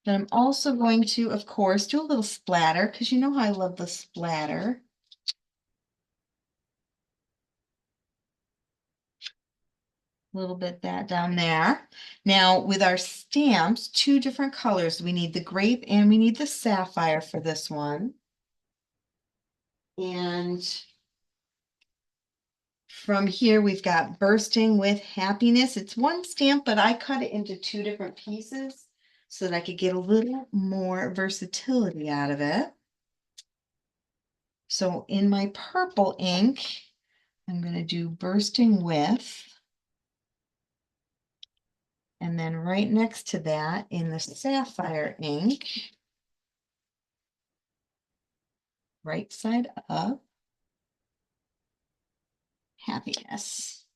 S1: Then I'm also going to, of course, do a little splatter because you know how I love the splatter. A little bit that down there. Now with our stamps, 2 different colors. We need the grape and we need the sapphire for this one. And from here, we've got bursting with happiness. It's one stamp, but I cut it into 2 different pieces so that I could get a little more versatility out of it. So in my purple ink, I'm going to do bursting with. And then right next to that in the sapphire ink, right side up, happiness.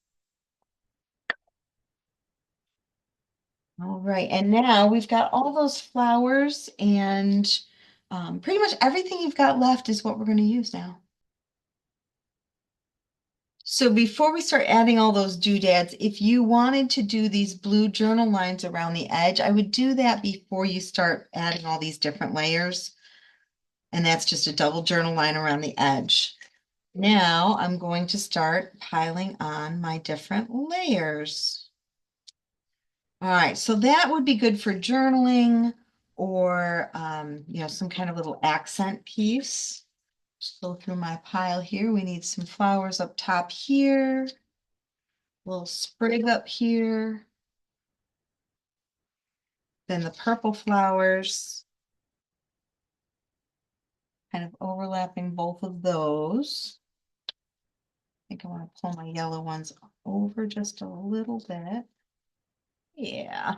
S1: All right, and now we've got all those flowers and pretty much everything you've got left is what we're going to use now. So before we start adding all those doodads, if you wanted to do these blue journal lines around the edge, I would do that before you start adding all these different layers. And that's just a double journal line around the edge. Now I'm going to start piling on my different layers. All right, so that would be good for journaling or, some kind of little accent piece. Just go through my pile here. We need some flowers up top here, little sprig up here, then the purple flowers, kind of overlapping both of those. I think I want to pull my yellow ones over just a little bit. Yeah.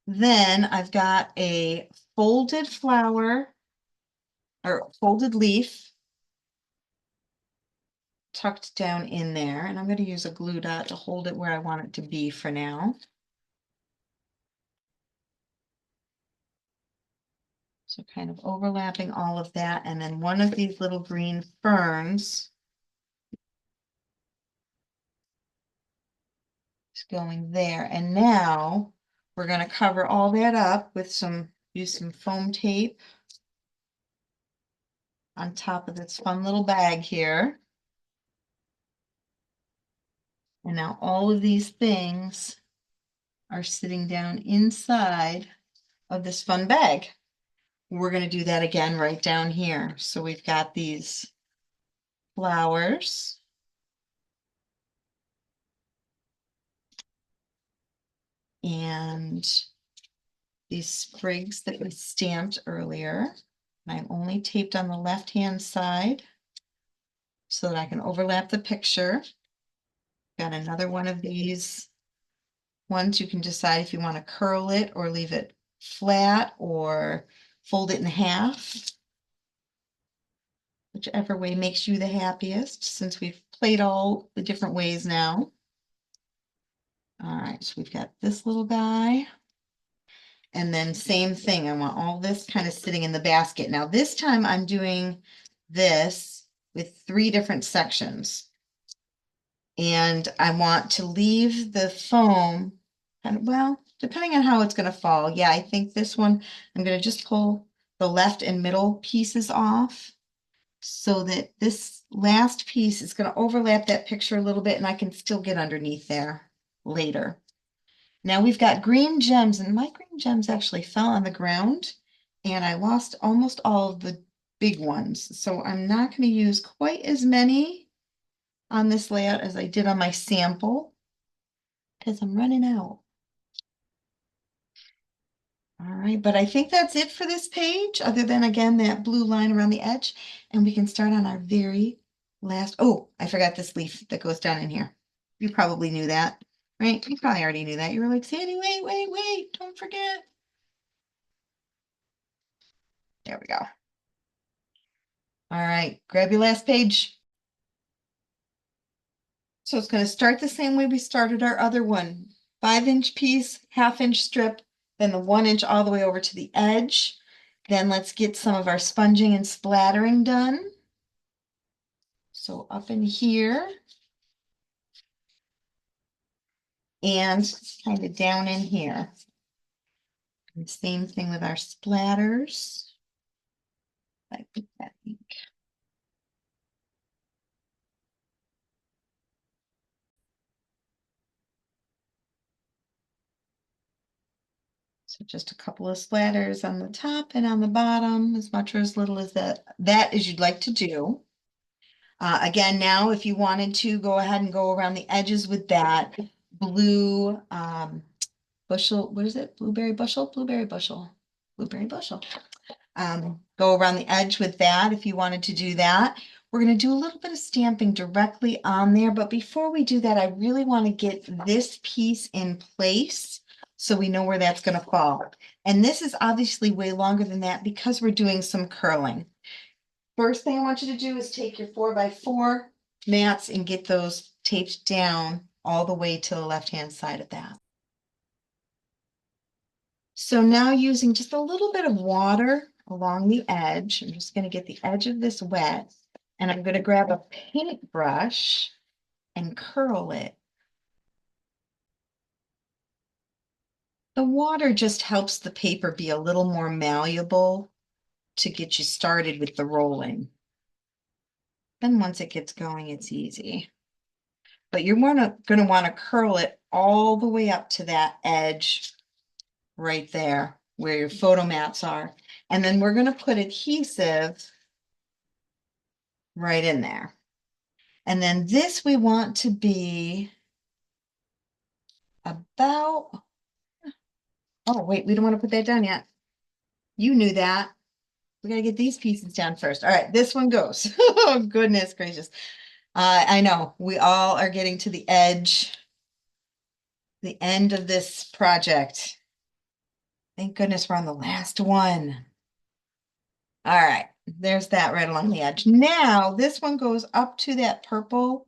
S1: Then I've got a folded flower or folded leaf tucked down in there, and I'm going to use a glue dot to hold it where I want it to be for now. So kind of overlapping all of that, and then one of these little green ferns is going there. And now we're going to cover all that up with use some foam tape on top of this fun little bag here. And now all of these things are sitting down inside of this fun bag. We're going to do that again right down here. So we've got these flowers. And these sprigs that we stamped earlier. And I'm only taped on the left-hand side so that I can overlap the picture. Got another one of these ones. You can decide if you want to curl it or leave it flat or fold it in half. Whichever way makes you the happiest, since we've played all the different ways now. All right, so we've got this little guy. And then same thing, I want all this kind of sitting in the basket. Now this time I'm doing this with 3 different sections. And I want to leave the foam, and well, depending on how it's going to fall. Yeah, I think this one, I'm going to just pull the left and middle pieces off so that this last piece is going to overlap that picture a little bit and I can still get underneath there later. Now we've got green gems, and my green gems actually fell on the ground and I lost almost all of the big ones. So I'm not going to use quite as many on this layout as I did on my sample because I'm running out. All right, but I think that's it for this page, other than, again, that blue line around the edge. And we can start on our very last. Oh, I forgot this leaf that goes down in here. You probably knew that, right? You probably already knew that. You were like, Sandy, wait, don't forget. There we go. All right, grab your last page. So it's going to start the same way we started our other one. 5-inch piece, 1/2-inch strip, then the 1-inch all the way over to the edge. Then let's get some of our sponging and splattering done. So up in here and kind of down in here. And same thing with our splatters. I put that ink. So just a couple of splatters on the top and on the bottom, as much or as little as that as you'd like to do. Again, now if you wanted to go ahead and go around the edges with that blue bushel, what is it? Blueberry bushel? Blueberry bushel. Blueberry bushel. Go around the edge with that if you wanted to do that. We're going to do a little bit of stamping directly on there, but before we do that, I really want to get this piece in place so we know where that's going to fall. And this is obviously way longer than that because we're doing some curling. First thing I want you to do is take your 4x4 mats and get those taped down all the way to the left-hand side of that. So now using just a little bit of water along the edge, I'm just going to get the edge of this wet, and I'm going to grab a paintbrush and curl it. The water just helps the paper be a little more malleable to get you started with the rolling. Then once it gets going, it's easy. But you're going to want to curl it all the way up to that edge right there where your photo mats are. And then we're going to put adhesive right in there. And then this we want to be about, oh, wait, we don't want to put that down yet. You knew that. We got to get these pieces down first. All right, this one goes. Oh, goodness gracious. I know we all are getting to the edge, the end of this project. Thank goodness we're on the last one. All right, there's that right along the edge. Now this one goes up to that purple,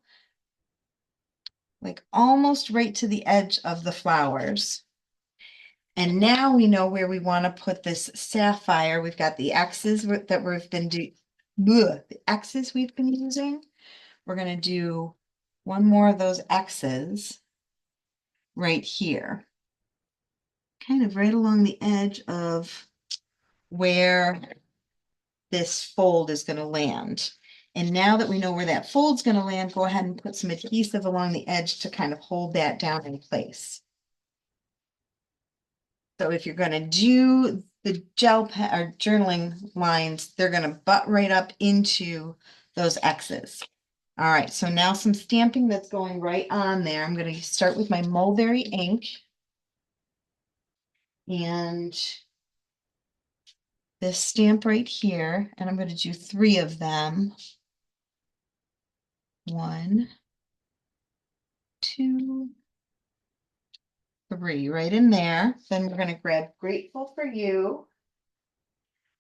S1: like almost right to the edge of the flowers. And now we know where we want to put this sapphire. We've got the X's that we've been doing, the X's we've been using. We're going to do one more of those X's right here, kind of right along the edge of where this fold is going to land. And now that we know where that fold's going to land, go ahead and put some adhesive along the edge to kind of hold that down in place. So if you're going to do the gel pen or journaling lines, they're going to butt right up into those X's. All right, so now some stamping that's going right on there. I'm going to start with my mulberry ink. And this stamp right here, and I'm going to do 3 of them. 1, 2, 3, right in there. Then we're going to grab Grateful for You.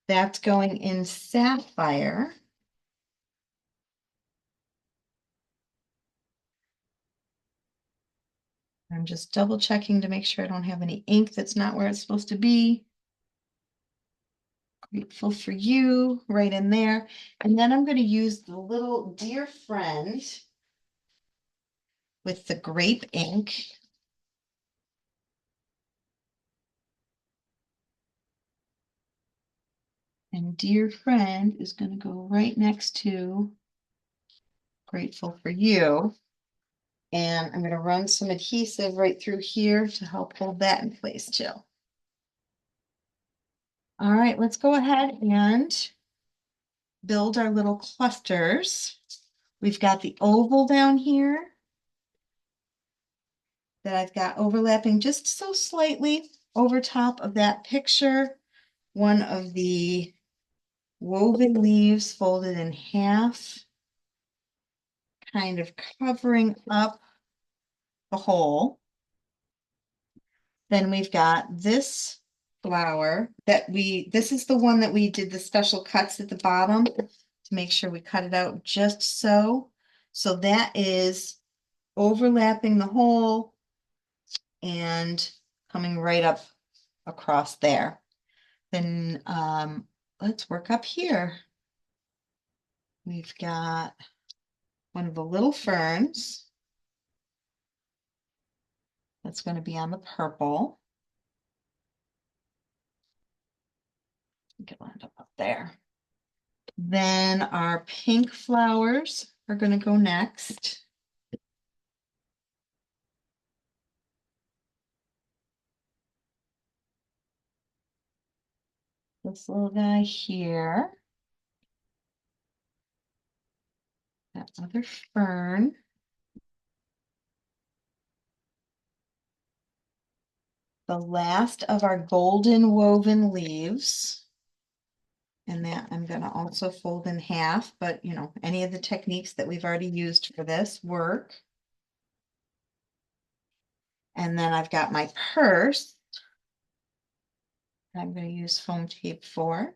S1: That's going in sapphire. I'm just double checking to make sure I don't have any ink that's not where it's supposed to be. Grateful for You, right in there. And then I'm going to use the little Dear Friend with the grape ink. And Dear Friend is going to go right next to Grateful for You. And I'm going to run some adhesive right through here to help hold that in place too. All right, let's go ahead and build our little clusters. We've got the oval down here that I've got overlapping just so slightly over top of that picture. One of the woven leaves folded in half, kind of covering up the hole. Then we've got this flower that this is the one that we did the special cuts at the bottom to make sure we cut it out just so. So that is overlapping the hole and coming right up across there. Then let's work up here. We've got one of the little ferns that's going to be on the purple. I think it'll end up there. Then our pink flowers are going to go next. This little guy here. That other fern. The last of our golden woven leaves. And that I'm going to also fold in half, but you know, any of the techniques that we've already used for this work. And then I've got my purse that I'm going to use foam tape for.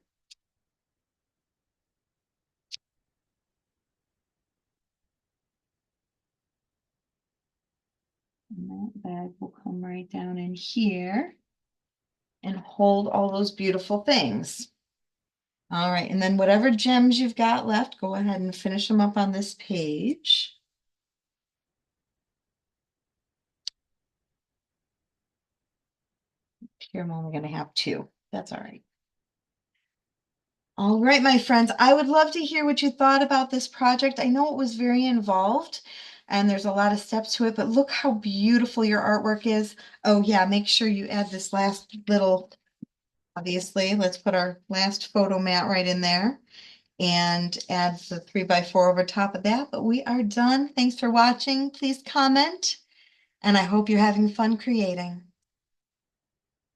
S1: And that bag will come right down in here and hold all those beautiful things. All right, and then whatever gems you've got left, go ahead and finish them up on this page. Here I'm only going to have 2. That's all right. All right, my friends, I would love to hear what you thought about this project. I know it was very involved, and there's a lot of steps to it, but look how beautiful your artwork is. Oh yeah, make sure you add this last little, obviously, let's put our last photo mat right in there and add the 3x4 over top of that, but we are done. Thanks for watching. Please comment, and I hope you're having fun creating.